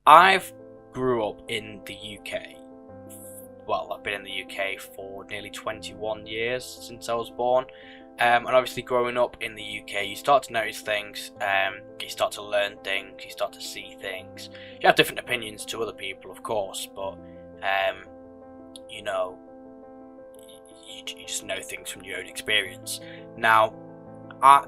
I've grew up in the UK. Well, I've been in the UK for nearly 21 years since I was born. And obviously growing up in the UK, you start to notice things, you start to learn things, you start to see things. You have different opinions to other people, of course, but, you know, you just know things from your own experience. Now,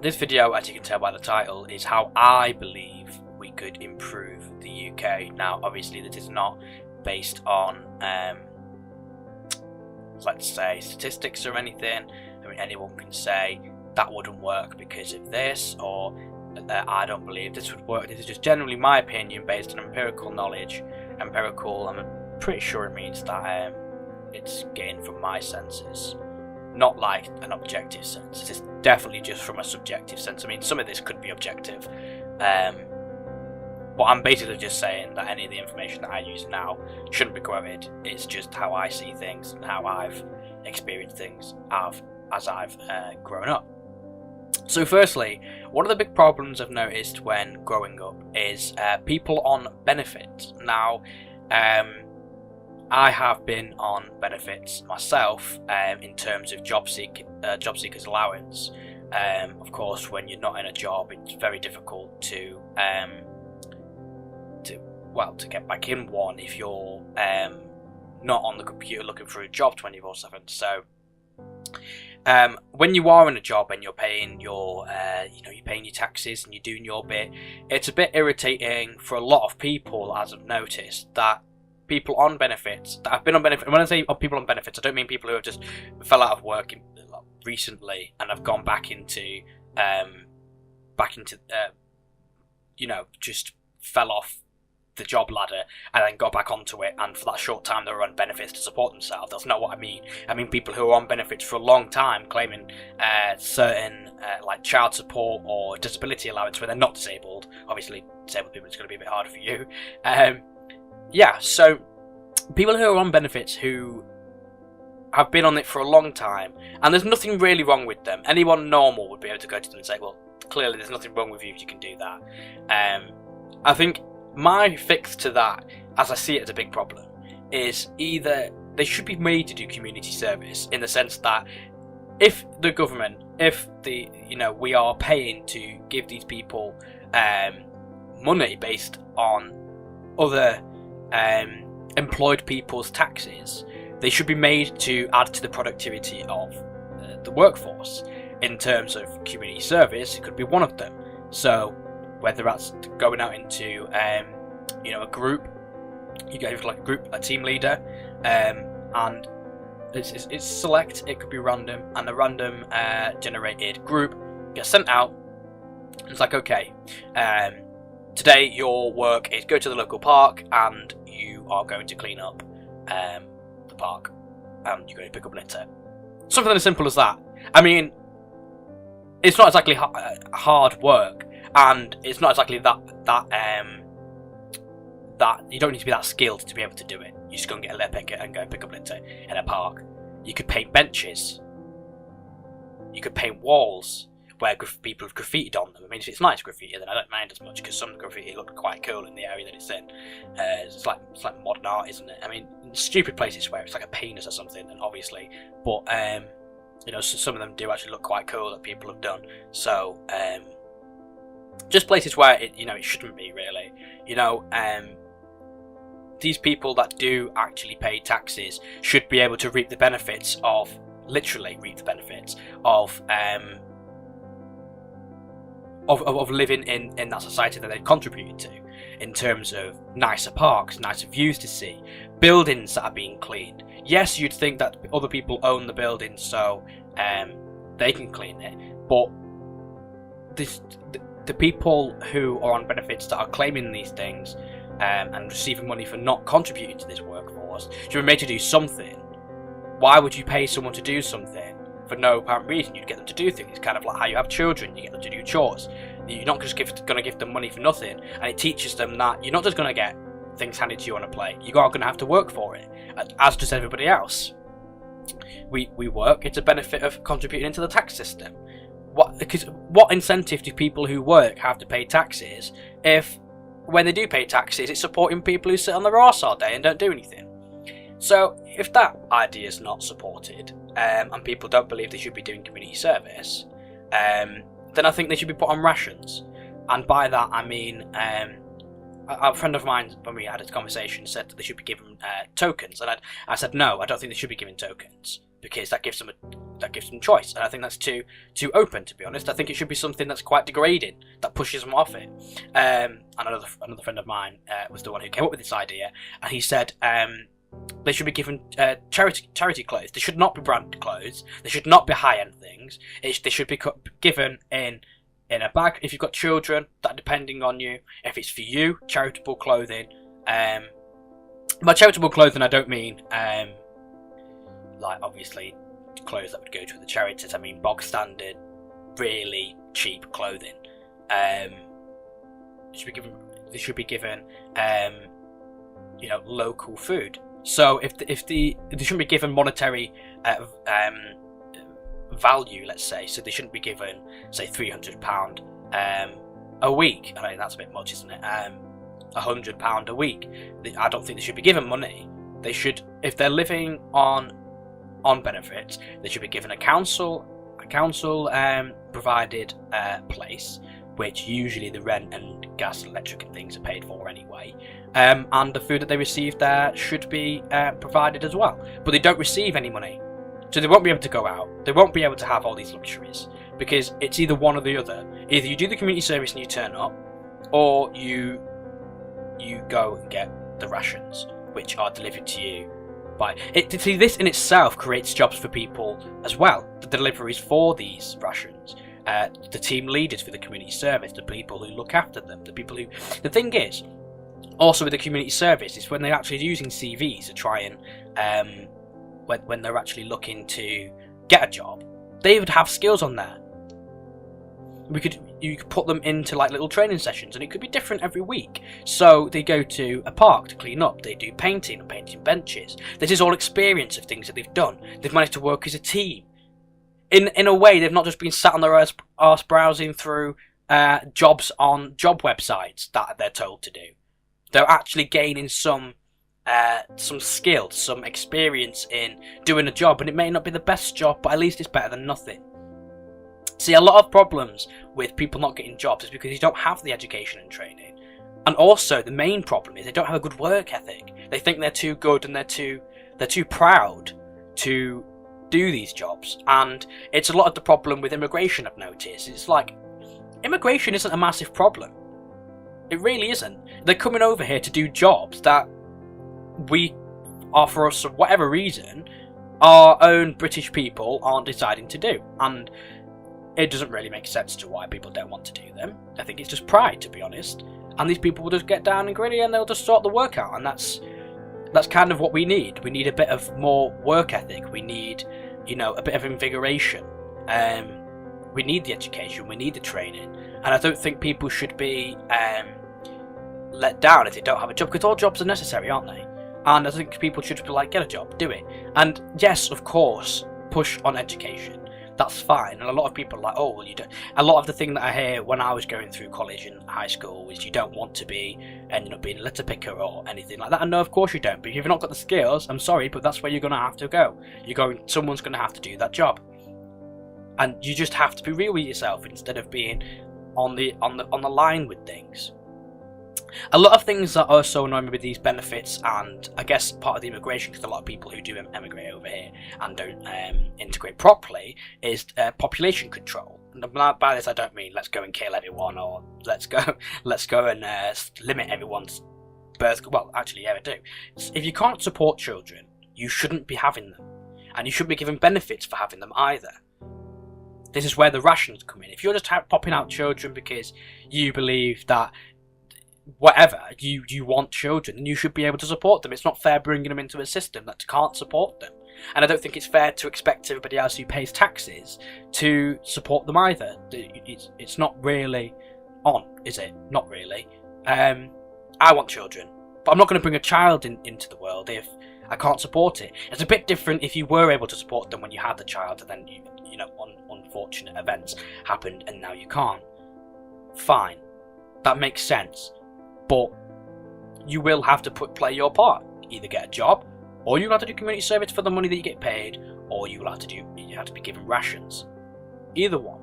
this video, as you can tell by the title, is how I believe we could improve the UK. Now, obviously, this is not based on, let's say, statistics or anything. I mean, anyone can say that wouldn't work because of this, or I don't believe this would work. This is just generally my opinion based on empirical knowledge. Empirical, I'm pretty sure it means that it's gained from my senses, not like an objective sense. It's definitely just from a subjective sense. I mean, some of this could be objective, but I'm basically just saying that any of the information that I use now shouldn't be quoted. It's just how I see things and how I've experienced things as I've grown up. So firstly, one of the big problems I've noticed when growing up is people on benefits. Now, I have been on benefits myself in terms of job seekers allowance. Of course, when you're not in a job, it's very difficult to get back in one if you're not on the computer looking for a job 24/7. So when you are in a job and you're paying your you're paying your taxes and you're doing your bit, it's a bit irritating for a lot of people, as I've noticed, that people on benefits that have been on benefits. When I say people on benefits, I don't mean people who have just fell out of work recently and have gone back into just fell off the job ladder and then got back onto it, and for that short time they were on benefits to support themselves. That's not what I mean. I mean people who are on benefits for a long time, claiming certain like child support or disability allowance when they're not disabled. Obviously, disabled people, it's going to be a bit harder for you. So people who are on benefits who have been on it for a long time, and there's nothing really wrong with them. Anyone normal would be able to go to them and say, well, clearly there's nothing wrong with you if you can do that. I think my fix to that, as I see it as a big problem, is either they should be made to do community service, in the sense that if the government, we are paying to give these people money based on other employed people's taxes, they should be made to add to the productivity of the workforce. In terms of community service, it could be one of them. So whether that's going out into a group, you go like a group, a team leader, and it's select, it could be random, and the random generated group gets sent out. It's like, okay, today your work is go to the local park and you are going to clean up the park, and you're going to pick up litter. Something as simple as that. I mean, it's not exactly hard work, and it's not exactly that you don't need to be that skilled to be able to do it. You just go and get a litter picker and go and pick up litter in a park. You could paint benches. You could paint walls where people have graffitied on them. I mean, if it's nice graffiti, then I don't mind as much, because some graffiti look quite cool in the area that it's in. It's like modern art, isn't it? I mean, stupid places where it's like a penis or something, and obviously, but some of them do actually look quite cool that people have done. So just places where it shouldn't be really. These people that do actually pay taxes should be able to reap the benefits of living in that society that they've contributed to, in terms of nicer parks, nicer views to see, buildings that are being cleaned. Yes, you'd think that other people own the building, so they can clean it, but the people who are on benefits that are claiming these things and receiving money for not contributing to this workforce should be made to do something. Why would you pay someone to do something for no apparent reason? You'd get them to do things. It's kind of like how you have children, you get them to do chores. You're not just going to give them money for nothing, and it teaches them that you're not just going to get things handed to you on a plate. You are going to have to work for it, as does everybody else. We work. It's a benefit of contributing into the tax system. What incentive do people who work have to pay taxes if when they do pay taxes, it's supporting people who sit on their arse all day and don't do anything. So if that idea is not supported, and people don't believe they should be doing community service, then I think they should be put on rations. And by that I mean, a friend of mine, when we had a conversation, said that they should be given tokens, and I said no, I don't think they should be given tokens, because that gives them choice, and I think that's too open, to be honest. I think it should be something that's quite degrading, that pushes them off it. And another friend of mine was the one who came up with this idea, and he said they should be given charity clothes. They should not be branded clothes. They should not be high-end things. They should be given in a bag if you've got children that are depending on you. If it's for you, charitable clothing. By charitable clothing, I don't mean like obviously clothes that would go to the charities. I mean bog standard, really cheap clothing. They should be given local food. So if they shouldn't be given monetary value, let's say. So they shouldn't be given, say, £300 a week. I mean, that's a bit much, isn't it? £100 a week. I don't think they should be given money. They should, if they're living on benefits, they should be given a council provided place, which usually the rent and gas and electric and things are paid for anyway. And the food that they receive there should be provided as well. But they don't receive any money. So they won't be able to go out. They won't be able to have all these luxuries, because it's either one or the other. Either you do the community service and you turn up, or you go and get the rations, which are delivered to you by it. See, this in itself creates jobs for people as well. The deliveries for these rations, the team leaders for the community service, the people who look after them, the people who. The thing is, also with the community service, is when they're actually using CVs to try and when they're actually looking to get a job, they would have skills on there. You could put them into like little training sessions, and it could be different every week. So they go to a park to clean up, they do painting and painting benches. This is all experience of things that they've done. They've managed to work as a team. In a way, they've not just been sat on their arse browsing through jobs on job websites that they're told to do. They're actually gaining some skill, some experience in doing a job, and it may not be the best job, but at least it's better than nothing. See, a lot of problems with people not getting jobs is because you don't have the education and training, and also the main problem is they don't have a good work ethic. They think they're too good, and they're too proud to do these jobs, and it's a lot of the problem with immigration. I've noticed it's like immigration isn't a massive problem. It really isn't. They're coming over here to do jobs that we are, for us, for whatever reason, our own British people aren't deciding to do, and it doesn't really make sense to why people don't want to do them. I think it's just pride, to be honest, and these people will just get down and gritty and they'll just sort the work out, and that's kind of what we need. We need a bit of more work ethic. We need, a bit of invigoration. We need the education. We need the training, and I don't think people should be let down if they don't have a job, because all jobs are necessary, aren't they? And I think people should be like, get a job, do it. And yes, of course, push on education. That's fine. And a lot of people are like, oh, well, you don't. A lot of the thing that I hear when I was going through college and high school is you don't want to be ending up being a litter picker or anything like that. And no, of course you don't. But if you've not got the skills, I'm sorry, but that's where you're going to have to go. Someone's going to have to do that job. And you just have to be real with yourself instead of being on the line with things. A lot of things that also annoy me with these benefits, and I guess part of the immigration, because a lot of people who do emigrate over here and don't integrate properly, is population control. And by this I don't mean let's go and kill everyone, or let's go and limit everyone's birth. Well, actually, yeah, I do. If you can't support children, you shouldn't be having them, and you shouldn't be given benefits for having them either. This is where the rations come in. If you're just popping out children because you believe that whatever, you want children, and you should be able to support them. It's not fair bringing them into a system that can't support them, and I don't think it's fair to expect everybody else who pays taxes to support them either. It's not really on, is it? Not really. I want children, but I'm not going to bring a child into the world if I can't support it. It's a bit different if you were able to support them when you had the child, and then unfortunate events happened and now you can't. Fine, that makes sense. but you will have to play your part. Either get a job, or you'll have to do community service for the money that you get paid, or you have to be given rations. Either one.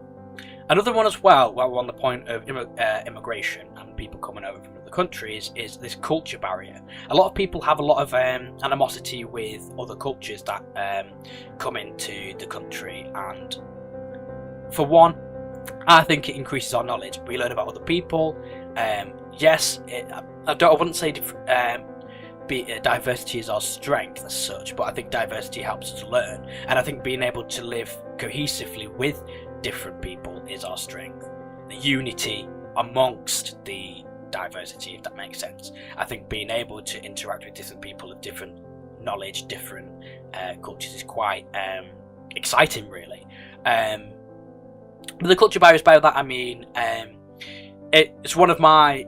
Another one as well, while we're on the point of immigration and people coming over from other countries, is this culture barrier. A lot of people have a lot of animosity with other cultures that come into the country, and for one, I think it increases our knowledge. We learn about other people. Yes, I wouldn't say diversity is our strength as such, but I think diversity helps us learn, and I think being able to live cohesively with different people is our strength. The unity amongst the diversity, if that makes sense. I think being able to interact with different people of different knowledge, different cultures is quite exciting, really. But the culture barriers, by that I mean it's one of my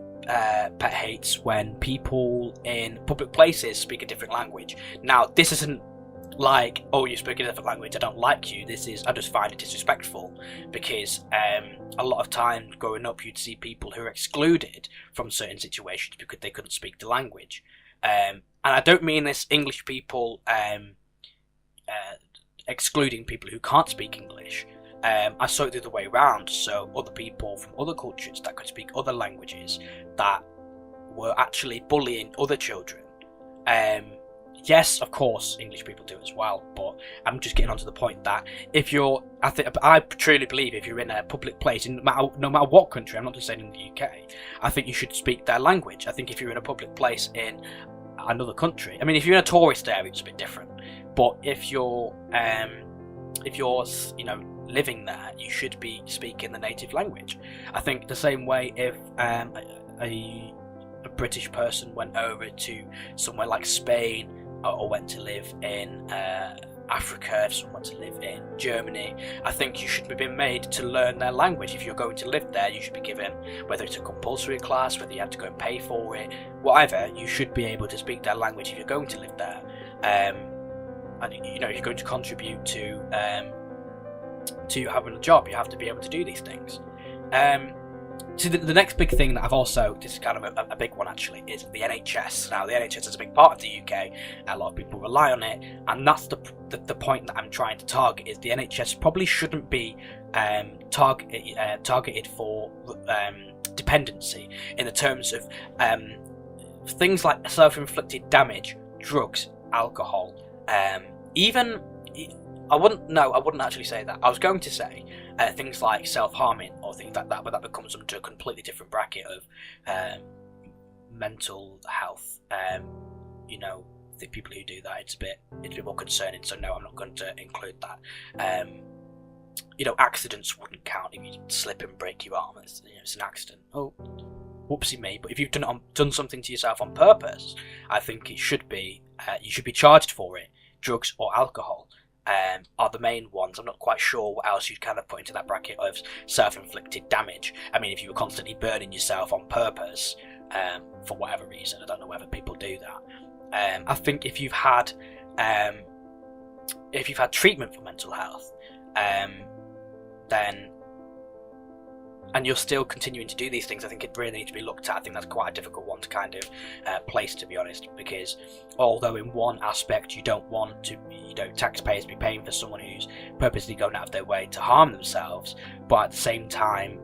pet hates when people in public places speak a different language. Now, this isn't like, oh, you speak a different language, I don't like you. I just find it disrespectful, because a lot of times growing up you'd see people who are excluded from certain situations because they couldn't speak the language. And I don't mean this English people excluding people who can't speak English. I saw it the other way around, so other people from other cultures that could speak other languages that were actually bullying other children. Yes, of course, English people do as well, but I'm just getting onto the point that I truly believe if you're in a public place, no matter what country, I'm not just saying in the UK, I think you should speak their language. I think if you're in a public place in another country, I mean, if you're in a tourist area, it's a bit different, but if you're living there, you should be speaking the native language. I think the same way if a British person went over to somewhere like Spain, or went to live in Africa, if someone went to live in Germany, I think you should be being made to learn their language. If you're going to live there, you should be given, whether it's a compulsory class, whether you have to go and pay for it, whatever, you should be able to speak their language if you're going to live there. And if you're going to contribute to having a job, you have to be able to do these things. So the next big thing that this is kind of a big one actually, is the NHS. Now, the NHS is a big part of the UK, a lot of people rely on it, and that's the point that I'm trying to target, is the NHS probably shouldn't be targeted for dependency, in the terms of things like self-inflicted damage, drugs, alcohol, even... I wouldn't actually say that. I was going to say things like self-harming or things like that, but that becomes into a completely different bracket of mental health. The people who do that, it's a bit more concerning. So no, I'm not going to include that. Accidents wouldn't count if you slip and break your arm. It's an accident. Oh, whoopsie me. But if you've done something to yourself on purpose, I think it should be you should be charged for it. Drugs or alcohol are the main ones. I'm not quite sure what else you'd kind of put into that bracket of self-inflicted damage. I mean, if you were constantly burning yourself on purpose for whatever reason, I don't know whether people do that. I think if you've had treatment for mental health, then, and you're still continuing to do these things, I think it really needs to be looked at. I think that's quite a difficult one to kind of place, to be honest, because although in one aspect you don't want to, taxpayers be paying for someone who's purposely going out of their way to harm themselves, but at the same time,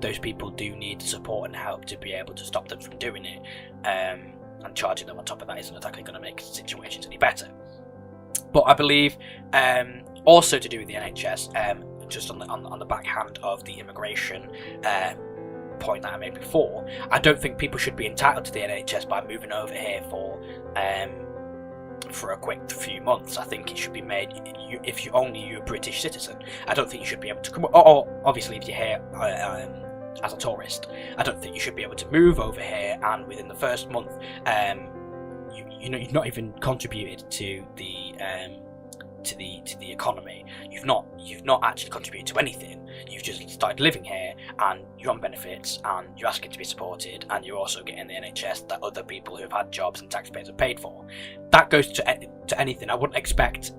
those people do need support and help to be able to stop them from doing it, and charging them on top of that isn't exactly going to make situations any better. But I believe also to do with the NHS, just on the backhand of the immigration point that I made before, I don't think people should be entitled to the NHS by moving over here for a quick few months. I think it should be made if you're a British citizen. I don't think you should be able to come, or obviously if you're here as a tourist, I don't think you should be able to move over here and within the first month you've not even contributed to the economy. You've not actually contributed to anything. You've just started living here and you're on benefits and you're asking to be supported, and you're also getting the NHS that other people who've had jobs and taxpayers have paid for. That goes to anything. I wouldn't expect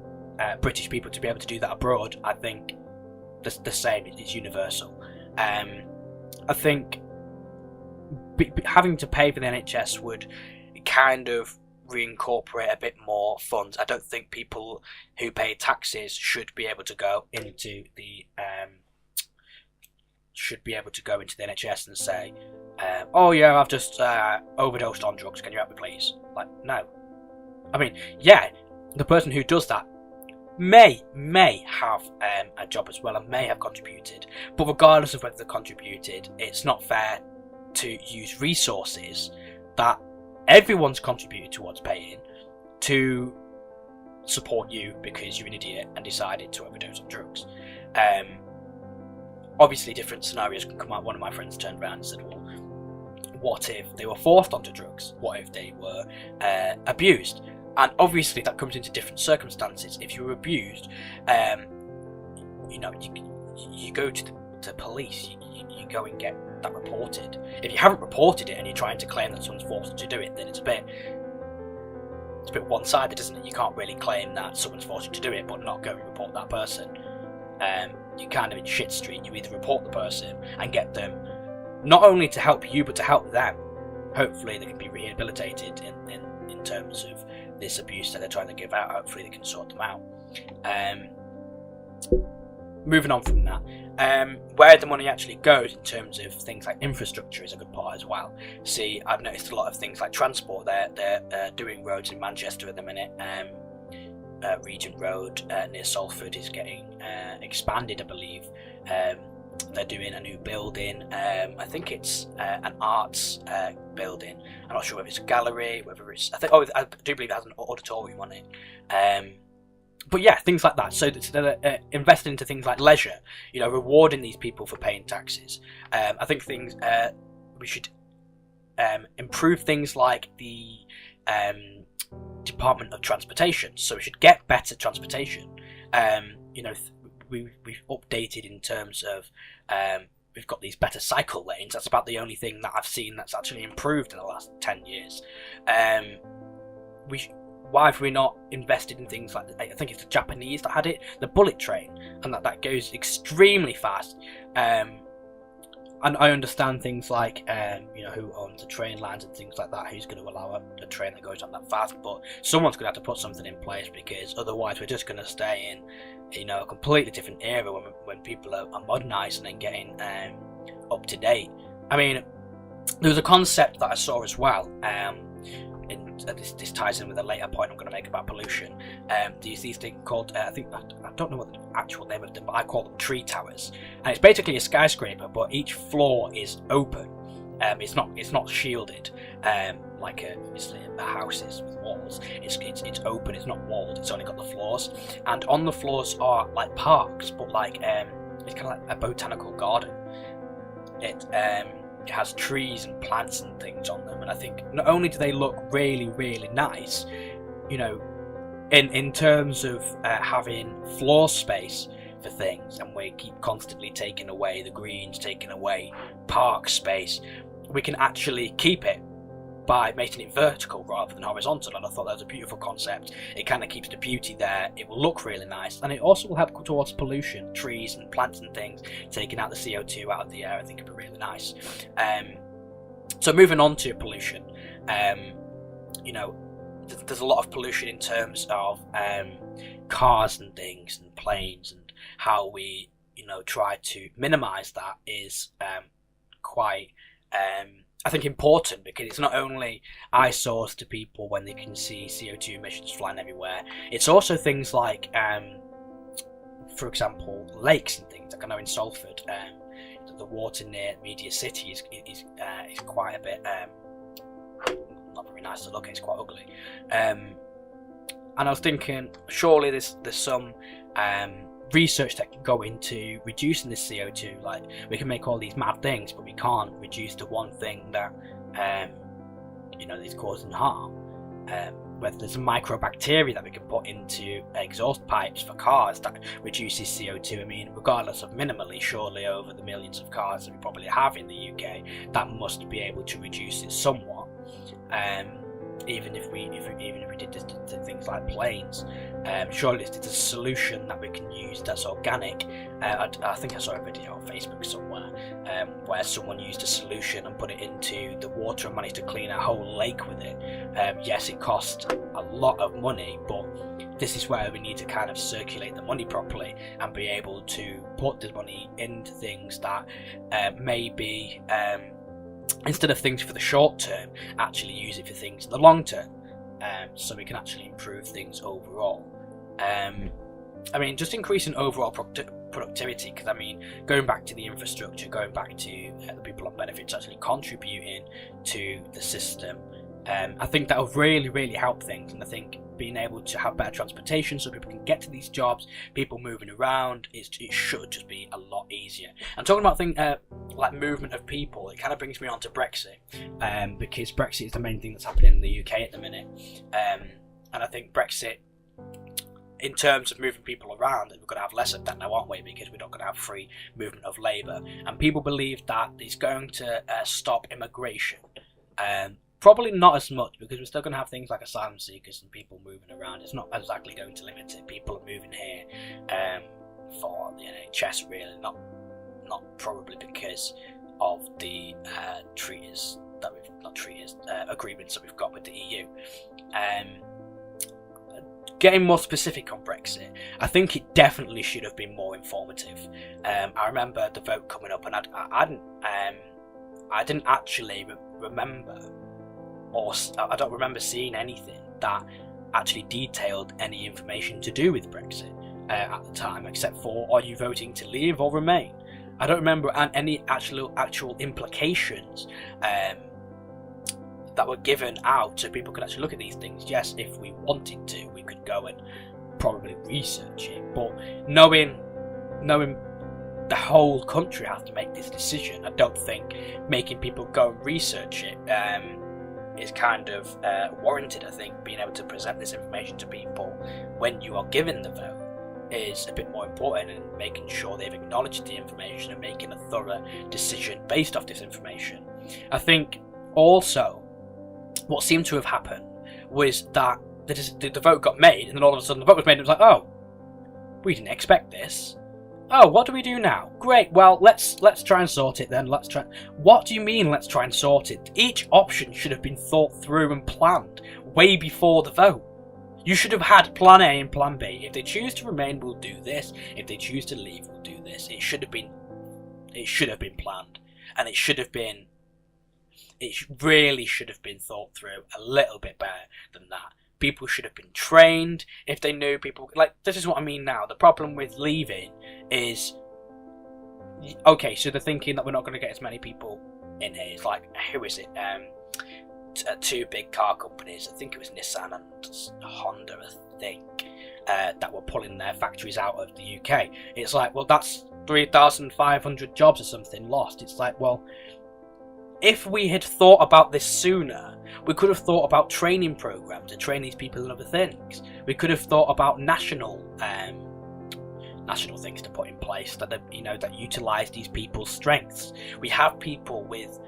British people to be able to do that abroad. I think the same is universal. I think having to pay for the NHS would kind of reincorporate a bit more funds. I don't think people who pay taxes should be able to go into the NHS and say, "Oh yeah, I've just overdosed on drugs. Can you help me, please?" Like, no. I mean, yeah, the person who does that may have a job as well and may have contributed, but regardless of whether they contributed, it's not fair to use resources that everyone's contributed towards paying to support you because you're an idiot and decided to overdose on drugs. Obviously, different scenarios can come out. One of my friends turned around and said, "Well, what if they were forced onto drugs? What if they were abused?" And obviously, that comes into different circumstances. If you were abused, you go to the police. You go and get that reported. If you haven't reported it and you're trying to claim that someone's forced you to do it, then it's a bit one-sided, isn't it? You can't really claim that someone's forced you to do it, but not go and report that person. You're kind of in shit street. You either report the person and get them not only to help you, but to help them. Hopefully, they can be rehabilitated in terms of this abuse that they're trying to give out. Hopefully, they can sort them out. Moving on from that, where the money actually goes in terms of things like infrastructure is a good part as well. See, I've noticed a lot of things like transport. They're doing roads in Manchester at the minute. Regent Road near Salford is getting expanded, I believe. They're doing a new building. I think it's an arts building. I'm not sure whether it's a gallery, whether it's. I do believe it has an auditorium on it. But yeah, things like that. So they're investing into things like leisure. Rewarding these people for paying taxes. I think we should improve things like the Department of Transportation. So we should get better transportation. We've updated in terms of we've got these better cycle lanes. That's about the only thing that I've seen that's actually improved in the last 10 years. Why have we not invested in things like, I think it's the Japanese that had it, the bullet train, and that goes extremely fast. And I understand things like, who owns the train lines and things like that, who's going to allow a train that goes on that fast, but someone's going to have to put something in place, because otherwise we're just going to stay in, a completely different era when people are modernising and getting up to date. I mean, there was a concept that I saw as well, this ties in with a later point I'm going to make about pollution. There's these things called, I don't know what the actual name of them, but I call them tree towers. And it's basically a skyscraper, but each floor is open. It's not shielded like a house is with walls. It's open. It's not walled. It's only got the floors, and on the floors are like parks, but like it's kind of like a botanical garden. It has trees and plants and things on them, and I think not only do they look really, really nice, in terms of having floor space for things, and we keep constantly taking away the greens, taking away park space, we can actually keep it by making it vertical rather than horizontal. And I thought that was a beautiful concept. It kind of keeps the beauty there. It will look really nice, and it also will help towards pollution, trees and plants and things, taking out the CO2 out of the air. I think it'd be really nice. So moving on to pollution, there's a lot of pollution in terms of cars and things and planes, and how we try to minimise that is quite I think important, because it's not only eyesores to people when they can see CO2 emissions flying everywhere. It's also things like, for example, lakes and things. Like I know in Salford, the water near Media City is quite a bit not very nice to look at. It's quite ugly. And I was thinking, surely there's some research that can go into reducing this CO2. Like, we can make all these mad things, but we can't reduce the one thing that is causing harm. Whether there's a microbacteria that we can put into exhaust pipes for cars that reduces CO2. I mean, regardless of minimally, surely over the millions of cars that we probably have in the UK, that must be able to reduce it somewhat. even if we did this to things like planes. Surely it's a solution that we can use that's organic. I think I saw a video on Facebook somewhere where someone used a solution and put it into the water and managed to clean a whole lake with it. Yes, it cost a lot of money, but this is where we need to kind of circulate the money properly and be able to put the money into things that maybe instead of things for the short term, actually use it for things in the long term, so we can actually improve things overall. I mean, just increasing overall productivity, because I mean, going back to the infrastructure, going back to the people on benefits actually contributing to the system, I think that will really help things. And I think being able to have better transportation so people can get to these jobs, people moving around, it should just be a lot easier. And talking about things like movement of people, it kind of brings me on to Brexit, because Brexit is the main thing that's happening in the UK at the minute, and I think Brexit, in terms of moving people around, we're going to have less of that now, aren't we? Because we're not going to have free movement of labour, and people believe that it's going to stop immigration. Probably not as much, because we're still going to have things like asylum seekers and people moving around. It's not exactly going to limit it. People are moving here for the NHS, really, not probably because of the agreements that we've got with the EU. Getting more specific on Brexit, I think it definitely should have been more informative. I remember the vote coming up, and I didn't actually remember, or I don't remember seeing anything that actually detailed any information to do with Brexit at the time, except for, are you voting to leave or remain? I don't remember any actual implications that were given out so people could actually look at these things. Yes, if we wanted to, we could go and probably research it, but knowing the whole country has to make this decision, I don't think making people go and research it is kind of warranted. I think being able to present this information to people when you are given the vote is a bit more important, and making sure they've acknowledged the information and making a thorough decision based off this information. I think also what seemed to have happened was that the vote got made, and then all of a sudden the vote was made and it was like, oh, we didn't expect this. Oh, what do we do now? Great, well, let's try and sort it then. What do you mean, let's try and sort it? Each option should have been thought through and planned way before the vote. You should have had plan A and plan B. If they choose to remain, we'll do this. If they choose to leave, we'll do this. It should have been planned, and it really should have been thought through a little bit better than that. People should have been trained. If they knew people, like, this is what I mean now. The problem with leaving is, okay, so they're thinking that we're not going to get as many people in here. It's like, who is it? Two big car companies, I think it was Nissan and Honda, I think, that were pulling their factories out of the UK. It's like, well, that's 3,500 jobs or something lost. It's like, well, if we had thought about this sooner, we could have thought about training programs to train these people in other things. We could have thought about national things to put in place that utilise these people's strengths. We have people with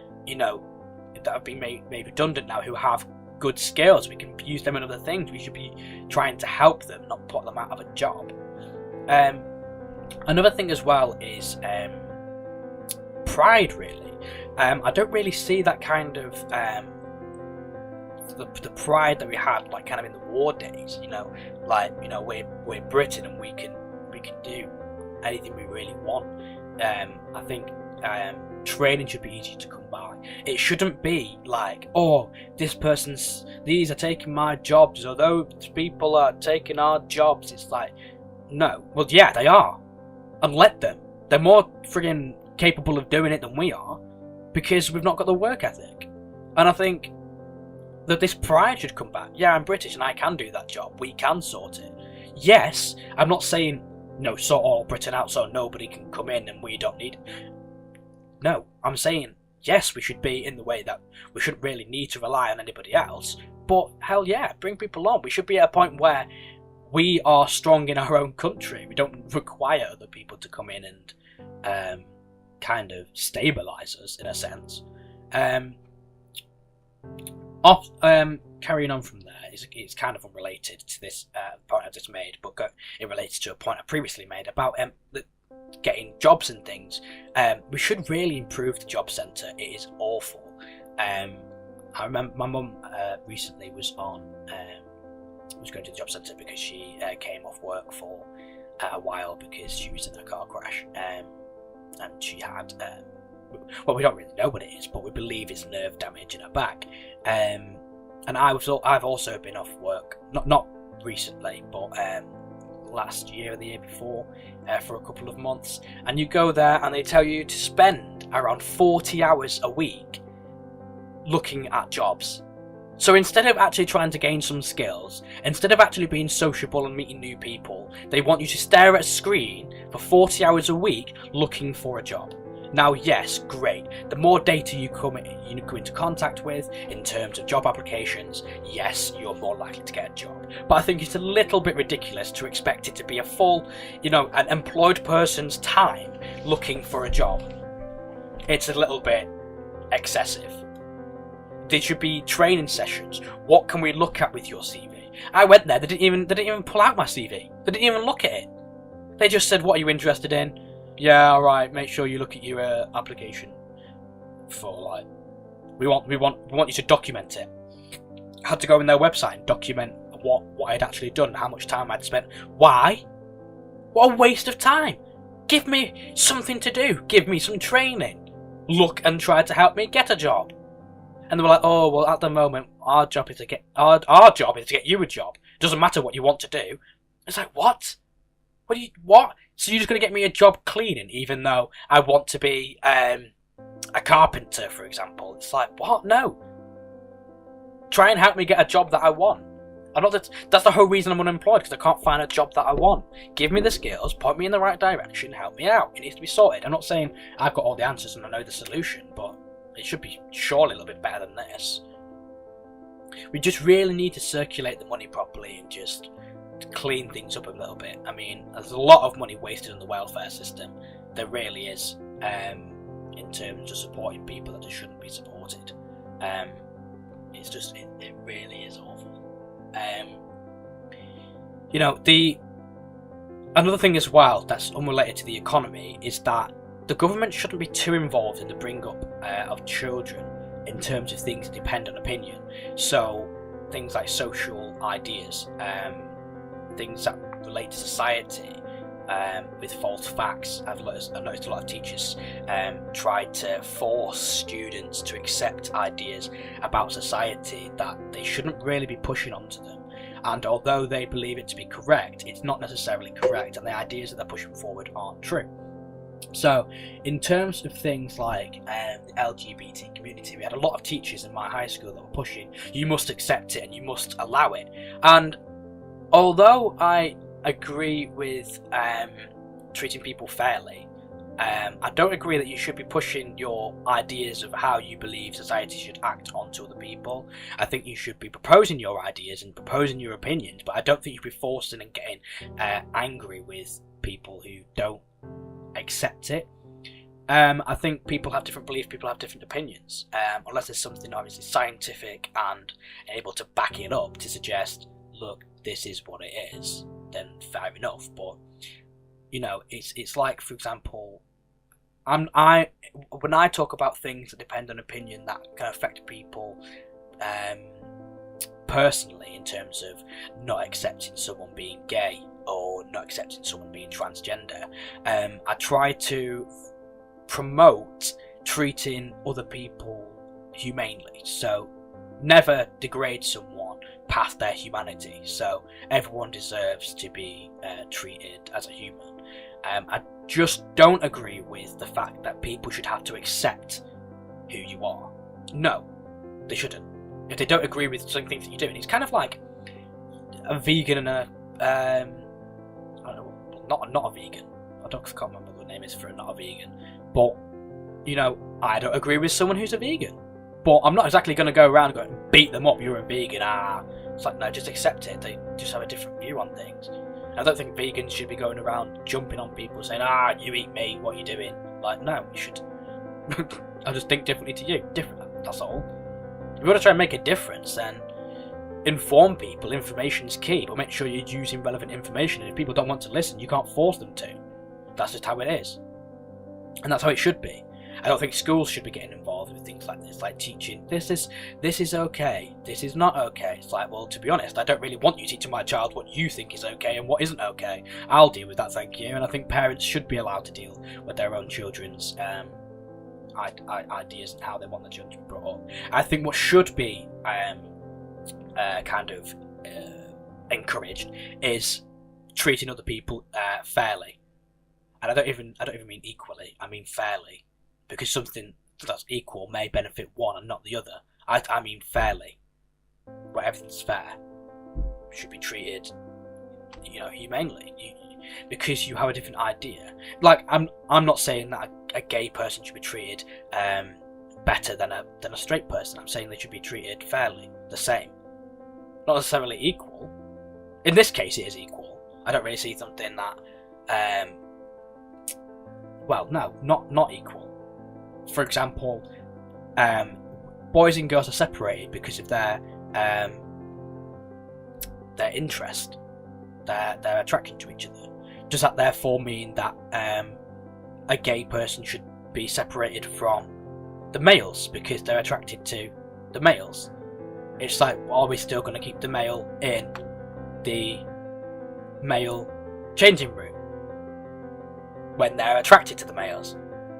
that have been made redundant now who have good skills. We can use them in other things. We should be trying to help them, not put them out of a job. Another thing as well is pride, really. I don't really see that kind of the pride that we had, like, kind of in the war days. We're Britain and we can do anything we really want. I think training should be easy to come by. It shouldn't be like, oh, these are taking my jobs, or those people are taking our jobs. It's like, no, well, yeah, they are, and let them. They're more friggin' capable of doing it than we are, because we've not got the work ethic. And I think that this pride should come back. Yeah, I'm British and I can do that job. We can sort it. Yes, I'm not saying, sort all Britain out so nobody can come in and we don't need it. No, I'm saying, yes, we should be in the way that we shouldn't really need to rely on anybody else. But hell yeah, bring people on. We should be at a point where we are strong in our own country. We don't require other people to come in and kind of stabilise us in a sense. carrying on from there, it's kind of unrelated to this point I just made, but it relates to a point I previously made about getting jobs and things. We should really improve the job centre. It is awful. I remember my mum recently was going to the job centre because she came off work for a while because she was in a car crash, and she had well, we don't really know what it is, but we believe it's nerve damage in her back. And I've also been off work, not recently, but last year or the year before, for a couple of months. And you go there and they tell you to spend around 40 hours a week looking at jobs. So instead of actually trying to gain some skills, instead of actually being sociable and meeting new people, they want you to stare at a screen for 40 hours a week looking for a job. Now, yes, great. The more data you come into contact with in terms of job applications, yes, you're more likely to get a job. But I think it's a little bit ridiculous to expect it to be a full, an employed person's time looking for a job. It's a little bit excessive. There should be training sessions. What can we look at with your CV? I went there. They didn't even pull out my CV. They didn't even look at it. They just said, "What are you interested in?" Yeah, alright, make sure you look at your application for, we want you to document it. I had to go on their website and document what I'd actually done, how much time I'd spent. Why? What a waste of time. Give me something to do. Give me some training. Look and try to help me get a job. And they were like, "Oh, well, at the moment, our job is to get you a job. Doesn't matter what you want to do." It's like, what? What? So you're just going to get me a job cleaning, even though I want to be a carpenter, for example? It's like, what? No. Try and help me get a job that I want. I know that's the whole reason I'm unemployed, because I can't find a job that I want. Give me the skills, point me in the right direction, help me out. It needs to be sorted. I'm not saying I've got all the answers and I know the solution, but it should be surely a little bit better than this. We just really need to circulate the money properly and just clean things up a little bit. I mean, there's a lot of money wasted on the welfare system. There really is, in terms of supporting people that just shouldn't be supported. It's just, it really is awful. Another thing as well that's unrelated to the economy is that the government shouldn't be too involved in the bring up of children in terms of things that depend on opinion. So things like social ideas, things that relate to society, with false facts. I've noticed a lot of teachers try to force students to accept ideas about society that they shouldn't really be pushing onto them. And although they believe it to be correct, it's not necessarily correct, and the ideas that they're pushing forward aren't true. So, in terms of things like the LGBT community, we had a lot of teachers in my high school that were pushing, you must accept it and you must allow it. And although I agree with treating people fairly, I don't agree that you should be pushing your ideas of how you believe society should act onto other people. I think you should be proposing your ideas and proposing your opinions, but I don't think you should be forcing and getting angry with people who don't accept it. I think people have different beliefs, people have different opinions, unless there's something obviously scientific and able to back it up to suggest, look, this is what it is, then fair enough. But it's like, for example, when I talk about things that depend on opinion that can affect people personally, in terms of not accepting someone being gay or not accepting someone being transgender, I try to promote treating other people humanely. So never degrade someone past their humanity. So everyone deserves to be treated as a human. I just don't agree with the fact that people should have to accept who you are. No, they shouldn't. If they don't agree with some things that you do, and it's kind of like a vegan and a I don't know, not a vegan. I can't remember what the name is for not a vegan. But I don't agree with someone who's a vegan. But I'm not exactly going to go around and go and beat them up. You're a vegan. It's like, no, just accept it. They just have a different view on things. I don't think vegans should be going around jumping on people saying, you eat meat, what are you doing? Like, no, you should. I just think differently to you. Different. That's all. If you want to try and make a difference, then inform people. Information's key, but make sure you're using relevant information. And if people don't want to listen, you can't force them to. That's just how it is, and that's how it should be. I don't think schools should be getting involved with things like this, like teaching this is okay, this is not okay. It's like, well, to be honest, I don't really want you teaching my child what you think is okay and what isn't okay. I'll deal with that, thank you. And I think parents should be allowed to deal with their own children's ideas and how they want their children to be brought up. I think what should be encouraged is treating other people fairly, and I don't even mean equally. I mean fairly, because something that's equal may benefit one and not the other. I mean fairly, where everything's fair should be treated, humanely. Because you have a different idea. Like, I'm not saying that a gay person should be treated better than a straight person. I'm saying they should be treated fairly, the same, not necessarily equal. In this case, it is equal. I don't really see something that, not equal. For example, boys and girls are separated because of their interest, their attraction to each other. Does that therefore mean that a gay person should be separated from the males because they're attracted to the males? It's like, are we still going to keep the male in the male changing room when they're attracted to the males?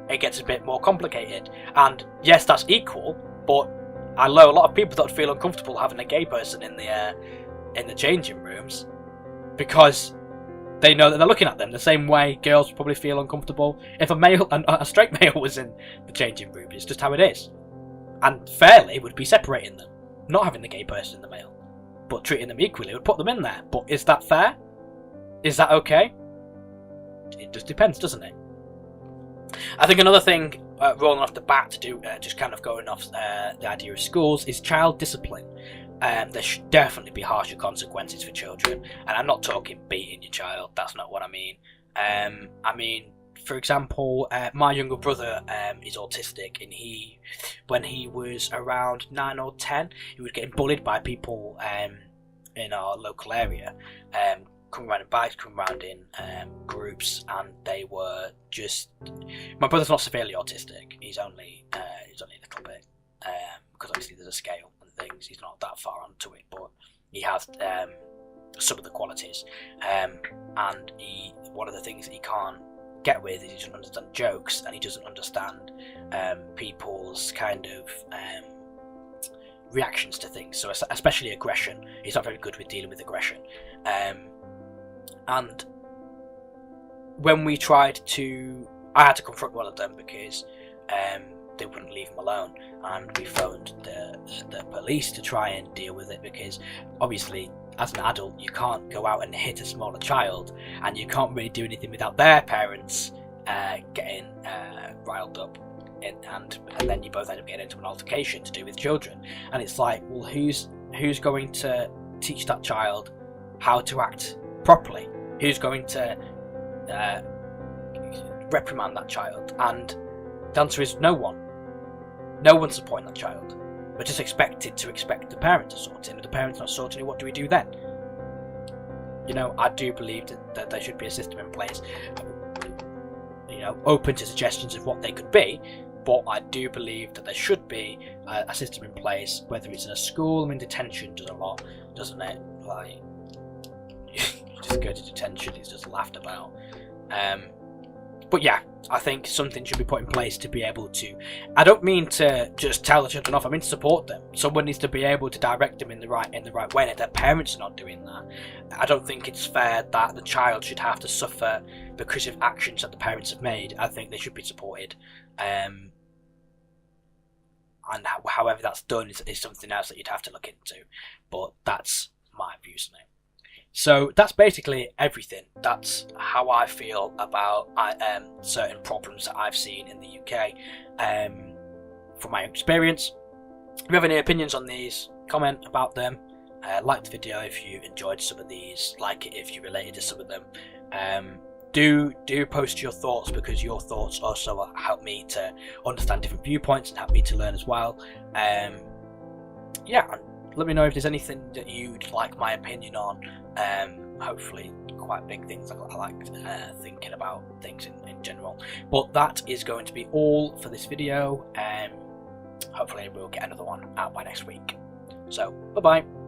It gets a bit more complicated. And yes, that's equal, but I know a lot of people that would feel uncomfortable having a gay person in the changing rooms because they know that they're looking at them the same way girls would probably feel uncomfortable if a straight male was in the changing room. It's just how it is. And fairly would be separating them, not having the gay person in the male, but treating them equally would put them in there. But is that fair? Is that okay? It just depends, doesn't it? I think another thing, rolling off the bat to do, just kind of going off the idea of schools, is child discipline. There should definitely be harsher consequences for children, and I'm not talking beating your child, that's not what I mean. I mean, for example, my younger brother is autistic, and when he was around 9 or 10, he was getting bullied by people in our local area, coming around in bikes, coming around in groups, and they were just... My brother's not severely autistic, he's only a little bit, because obviously there's a scale and things, he's not that far onto it, but he has some of the qualities, and one of the things that he can't get with is he doesn't understand jokes, and he doesn't understand people's kind of reactions to things, so especially aggression. He's not very good with dealing with aggression, and when we tried to... I had to confront one of them because they wouldn't leave him alone, and we phoned the police to try and deal with it, because obviously as an adult you can't go out and hit a smaller child, and you can't really do anything without their parents getting riled up, and then you both end up getting into an altercation to do with children. And it's like, well, who's going to teach that child how to act properly? Who's going to reprimand that child? And the answer is no one. No one's supporting that child. We're just expected to expect the parent to sort it, and if the parent's not sorting it, what do we do then? I do believe that there should be a system in place, open to suggestions of what they could be, but I do believe that there should be a system in place, whether it's in a school. I mean, detention does a lot, doesn't it? Like, you just go to detention, it's just laughed about. But yeah, I think something should be put in place to be able to... I don't mean to just tell the children off, I mean to support them. Someone needs to be able to direct them in the right way, and if their parents are not doing that, I don't think it's fair that the child should have to suffer because of actions that the parents have made. I think they should be supported. And however that's done is something else that you'd have to look into. But that's my views on it. So that's basically everything. That's how I feel about certain problems that I've seen in the UK from my experience. If you have any opinions on these, comment about them. Like the video if you enjoyed some of these, like it if you related to some of them. Do post your thoughts, because your thoughts also help me to understand different viewpoints and help me to learn as well. Yeah, Let me know if there's anything that you'd like my opinion on. Hopefully quite big things. I like thinking about things in general. But that is going to be all for this video. Hopefully we'll get another one out by next week. So, bye bye.